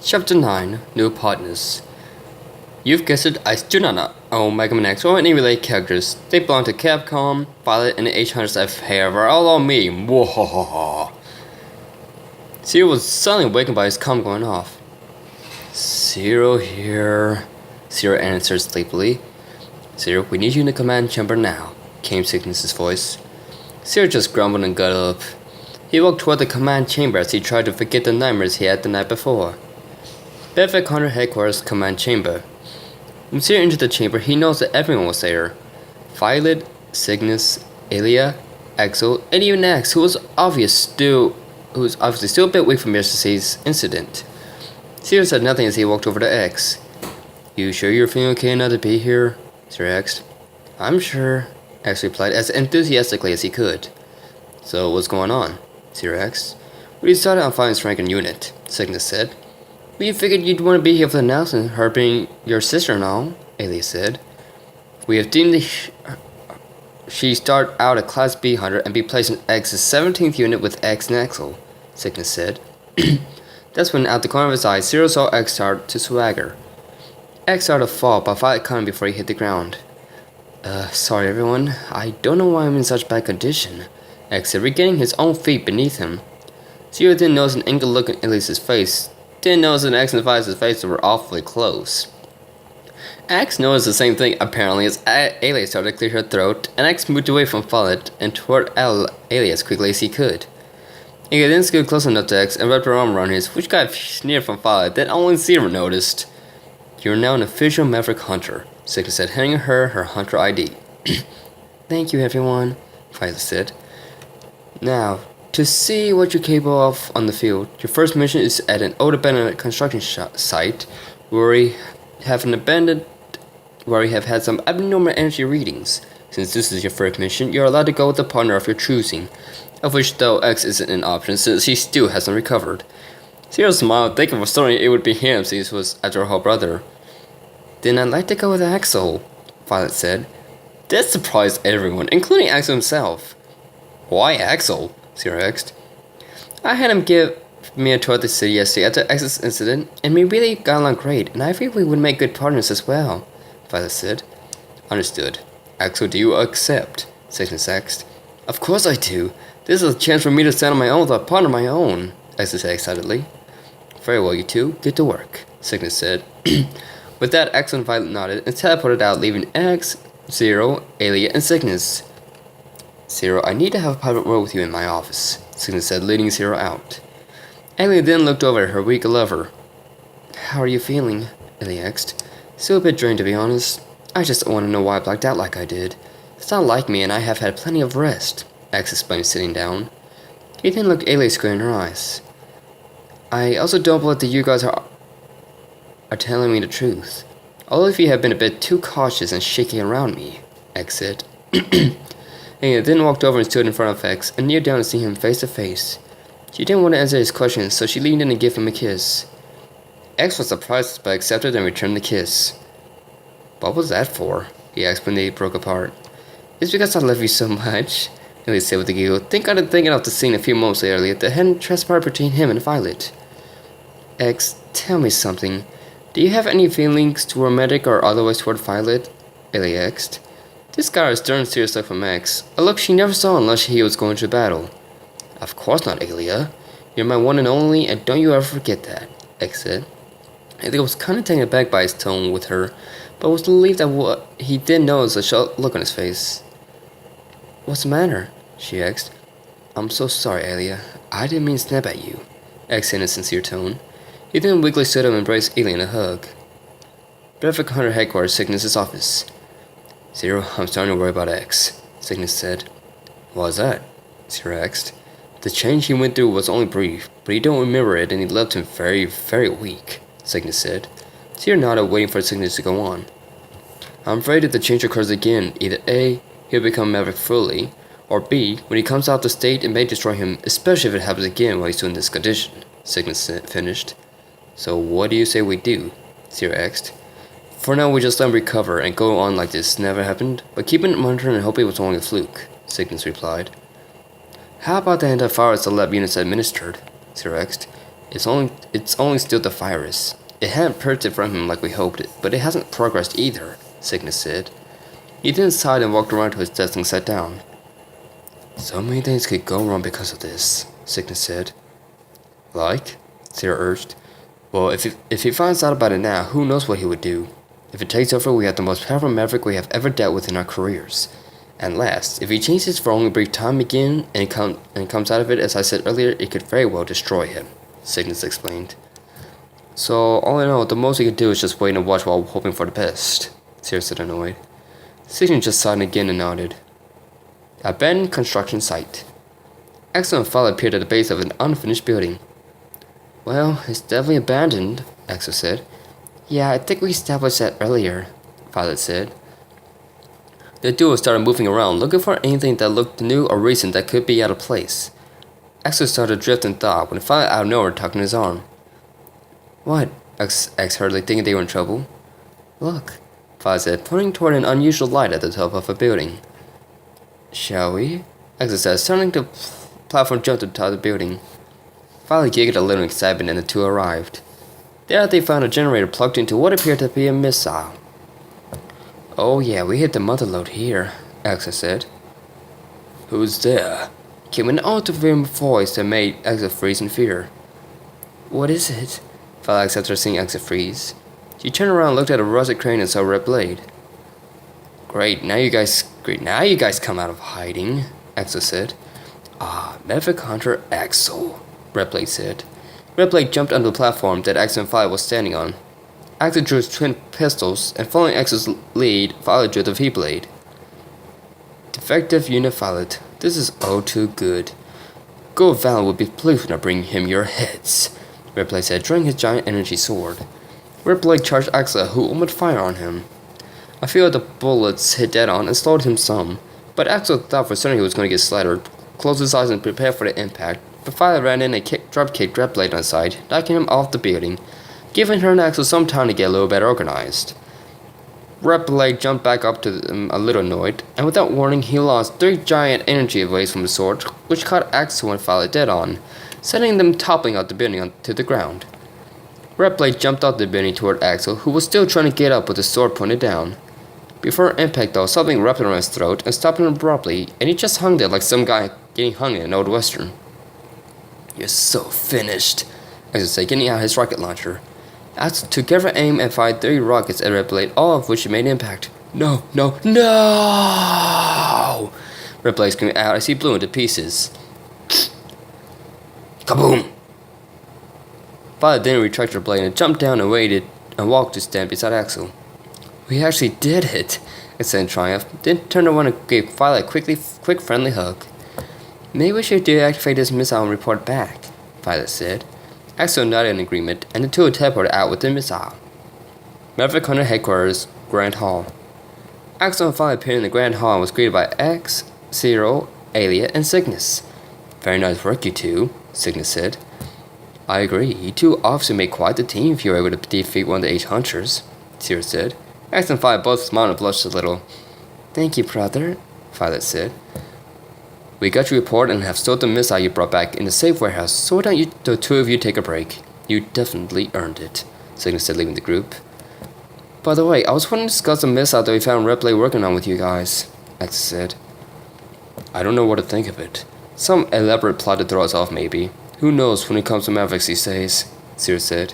Chapter 9 New Partners. You've guessed it, I do not own Mega Man X or any related characters. They belong to Capcom, Violet, and the H100F hair are all on me. Mwahaha. Zero was suddenly awakened by his comm going off. Zero here. Zero answered sleepily. Zero, we need you in the command chamber now, came Cygnus' voice. Zero just grumbled and got up. He walked toward the command chamber as he tried to forget the nightmares he had the night before. Bedford Hunter Headquarters Command Chamber. When Zero entered the chamber, he noticed that everyone was there. Violet, Cygnus, Alia, Axel, and even X, who was obviously still a bit weak from yesterday's incident. Zero said nothing as he walked over to X. You sure you're feeling okay enough to be here? Zero asked. I'm sure, X replied as enthusiastically as he could. So what's going on? Zero asked. We decided on finding rank and unit, Cygnus said. We figured you'd want to be here for the announcement, her being your sister and all, Alia said. We have deemed she start out a Class B hunter and be placed in X's 17th unit with X and Axel, Cygnus said. That's when, out the corner of his eye, Zero saw X start to swagger. X started to fall, but Violet caught him before he hit the ground. Sorry everyone, I don't know why I'm in such bad condition, X said, regaining his own feet beneath him. Zero didn't notice an angry look on Elias's face. Didn't notice that X and Violet's faces were awfully close. X noticed the same thing apparently as Alia started to clear her throat, and X moved away from Violet and toward Alia as quickly as he could. He then scooted close enough to X and wrapped her arm around his, which got a sneer from Violet that only Zero noticed. You're now an official Maverick Hunter, Cygnus said, handing her Hunter ID. Thank you everyone, Violet said. Now, to see what you're capable of on the field, your first mission is at an old abandoned construction site where we have had some abnormal energy readings. Since this is your first mission, you're allowed to go with a partner of your choosing, of which though X isn't an option since he still hasn't recovered. Zero smiled, thinking for starting it would be him since he was after her brother. Then I'd like to go with Axel, Violet said. That surprised everyone, including Axel himself. Why Axel? Zero asked. I had him give me a tour of the city yesterday after X's incident, and we really got along great, and I feel we would make good partners as well, Violet said. Understood. Axel, do you accept? Cygnus asked. Of course I do. This is a chance for me to stand on my own with a partner of my own, Axel said excitedly. Very well, you two. Get to work, Cygnus said. With that, Axel and Violet nodded and teleported out, leaving X, Zero, Alia, and Cygnus. Zero, I need to have a private word with you in my office, Cygnus said, leading Zero out. Alia then looked over at her weak lover. How are you feeling? Alia asked. Still a bit drained, to be honest. I just want to know why I blacked out like I did. It's not like me, and I have had plenty of rest, X explained, sitting down. He then looked Alia square in her eyes. I also don't believe that you guys are telling me the truth. All of you have been a bit too cautious and shaky around me, X said. Alia then walked over and stood in front of X and kneeled down to see him face to face. She didn't want to answer his questions, so she leaned in and gave him a kiss. X was surprised but accepted and returned the kiss. What was that for? He asked when they broke apart. It's because I love you so much, Alia said with a giggle, thinking of the scene a few moments earlier that hadn't transpired between him and Violet. X, tell me something. Do you have any feelings toward romantic or otherwise toward Violet? Alia asked. This got a stern, serious look from X, a look she never saw unless he was going to battle. Of course not, Alia. You're my one and only, and don't you ever forget that, X said. Alia was kind of taken aback by his tone with her, but was relieved that what he did notice a shocked look on his face. What's the matter? She asked. I'm so sorry, Alia. I didn't mean to snap at you, X said in a sincere tone. He then weakly stood up and embraced Alia in a hug. Bedford Hunter Headquarters, Cygnus' office. Zero, I'm starting to worry about X, Cygnus said. Why's that? Zero asked. The change he went through was only brief, but he don't remember it and he left him very, very weak, Cygnus said. Zero nodded, waiting for Cygnus to go on. I'm afraid if the change occurs again, either A, he'll become Maverick fully, or B, when he comes out the state, it may destroy him, especially if it happens again while he's still in this condition, Cygnus finished. So what do you say we do? Zero asked. For now, we just let him recover and go on like this never happened, but keep it monitoring and hope it was only a fluke, Cygnus replied. How about the antivirus the lab units administered? Zero asked. It's only still the virus. It hadn't purged it from him like we hoped, but it hasn't progressed either, Cygnus said. He then sighed and walked around to his desk and sat down. So many things could go wrong because of this, Cygnus said. Like? Sarah urged. Well, if he finds out about it now, who knows what he would do. If it takes over, we have the most powerful maverick we have ever dealt with in our careers. And last, if he changes for only a brief time again and comes out of it, as I said earlier, it could very well destroy him, Cygnus explained. So, all in all, the most he could do is just wait and watch while hoping for the best, Sarah said, annoyed. Cygnus just sighed again and nodded. Abandoned construction site. Axel and Fowler appeared at the base of an unfinished building. Well, it's definitely abandoned, Axel said. Yeah, I think we established that earlier, Violet said. The duo started moving around, looking for anything that looked new or recent that could be out of place. Axel started to drift in thought when Violet out of nowhere tugged in his arm. What? X hurriedly, thinking they were in trouble. Look, Violet said, pointing toward an unusual light at the top of a building. Shall we? Axel said, turning the platform jumped to the top of the building. Violet giggled a little in excitement and the two arrived. There they found a generator plugged into what appeared to be a missile. Oh yeah, we hit the mother load here, Axel said. Who's there? Came an audible voice that made Axel freeze in fear. What is it? Violet asked after seeing Axel freeze. She turned around and looked at a rusted crane and saw a red blade. Great, now you guys come out of hiding, Axel said. Ah, Maverick Hunter Axel, Redblade said. Redblade jumped onto the platform that Axel and Violet was standing on. Axel drew his twin pistols, and following Axel's lead, Violet drew the V-blade. Defective Unit Violet, this is all too good. Gold Violet will be pleased when I bring him your heads, Redblade said, drawing his giant energy sword. Redblade charged Axel, who opened fire on him. A few of the bullets hit dead on and slowed him some, but Axel thought for certain he was going to get slaughtered, closed his eyes and prepared for the impact. But Violet ran in and drop-kicked Redblade on his side, knocking him off the building, giving her and Axel some time to get a little better organized. Redblade jumped back up to them a little annoyed, and without warning he launched 3 giant energy waves from the sword, which caught Axel and Violet dead on, sending them toppling out the building onto the ground. Redblade jumped out the building toward Axel, who was still trying to get up with his sword pointed down. Before impact though, something wrapped around his throat and stopped him abruptly, and he just hung there like some guy getting hung in an old western. You're so finished, Axel said, getting out his rocket launcher. Axel took aim and fired 3 rockets at Redblade, all of which made impact. No! Redblade screamed out as he blew into pieces. Kaboom! Violet then retracted her blade and jumped down and waited and walked to stand beside Axel. We actually did it, Axel said in triumph, then turned around and gave Violet a quick friendly hug. Maybe we should deactivate this missile and report back, Violet said. Axel nodded in agreement, and the two teleported out with the missile. Maverick Hunter Headquarters, Grand Hall. Axel and Violet appeared in the Grand Hall and was greeted by X, Zero, Alia, and Cygnus. Very nice work, you two, Cygnus said. I agree, you two obviously made quite the team if you were able to defeat one of the H-Hunters, Zero said. Axel and Violet both smiled and blushed a little. Thank you, brother, Violet said. We got your report and have stored the missile you brought back in the safe warehouse, so why don't the two of you take a break? You definitely earned it, Cygnus said, leaving the group. By the way, I was wanting to discuss the missile that we found Redblade working on with you guys, Axel said. I don't know what to think of it. Some elaborate plot to throw us off, maybe. Who knows when it comes to Mavericks these days, Zero said.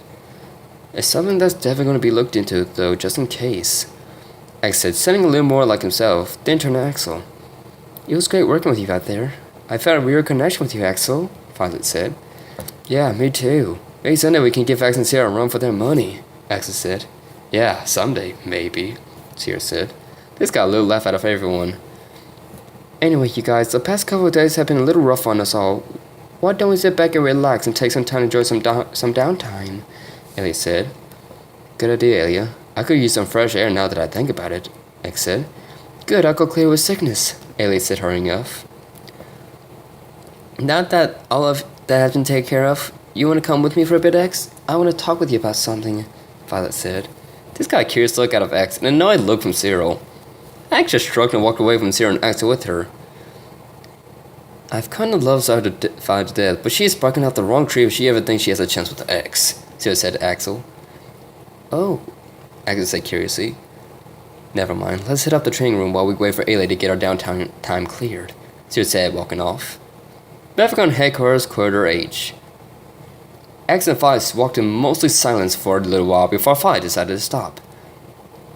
It's something that's definitely going to be looked into, though, just in case, Axel said, sounding a little more like himself, then turned to Axel. It was great working with you out there. I felt a weird connection with you, Axel, Violet said. Yeah, me too. Maybe someday we can give Axel and Sierra a run for their money, Axel said. Yeah, someday, maybe, Sierra said. This got a little laugh out of everyone. Anyway, you guys, the past couple of days have been a little rough on us all. Why don't we sit back and relax and take some time to enjoy some downtime? Elia said. Good idea, Elia. I could use some fresh air now that I think about it, X said. Good, I'll go clear with Cygnus, Elia said, hurrying off. Now that all of that has been taken care of, you want to come with me for a bit, X? I want to talk with you about something, Violet said. This got a curious look out of X and an annoyed look from Cyril. X just shrugged and walked away from Cyril and Axel with her. I've kind of loved her to death, but she's barking out the wrong tree if she ever thinks she has a chance with X, Sierra said to Axel. Oh, Axel said curiously. Never mind, let's hit up the training room while we wait for Ayla to get our downtown time cleared, Sierra said, walking off. Bethcon headquarters, Corridor H. X and Phi walked in mostly silence for a little while before Phi decided to stop.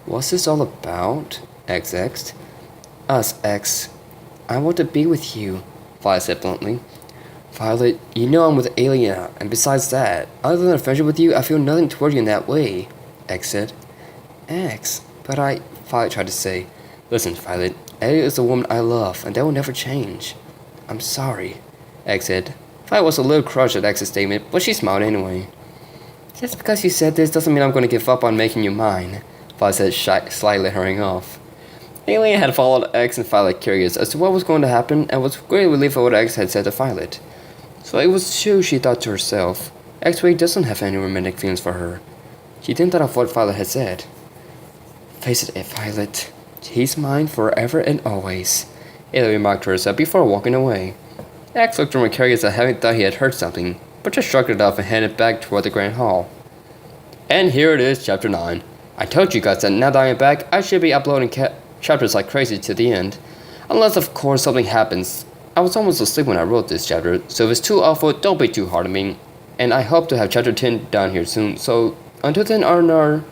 What's this all about? X asked. Us, X. I want to be with you, Phi said bluntly. Violet, you know I'm with Alia, and besides that, other than a friendship with you, I feel nothing toward you in that way, X said. X, but Violet tried to say. Listen, Violet, Alia is the woman I love, and that will never change. I'm sorry, X said. Violet was a little crushed at X's statement, but she smiled anyway. Just because you said this doesn't mean I'm going to give up on making you mine, Violet said, slightly hurrying off. Alien had followed X and Violet curious as to what was going to happen and was greatly relieved at what X had said to Violet. So it was true, she thought to herself. X really doesn't have any romantic feelings for her. She didn't thought of what Violet had said. Face it, Violet. He's mine forever and always, Ayla remarked to herself before walking away. X looked around curious at having thought he had heard something, but just shrugged it off and headed back toward the Grand Hall. And here it is, Chapter 9. I told you guys that now that I am back, I should be uploading chapters like crazy to the end. Unless, of course, something happens. I was almost asleep when I wrote this chapter, so if it's too awful, don't be too hard on me. And I hope to have Chapter 10 down here soon, so until then, Arnar,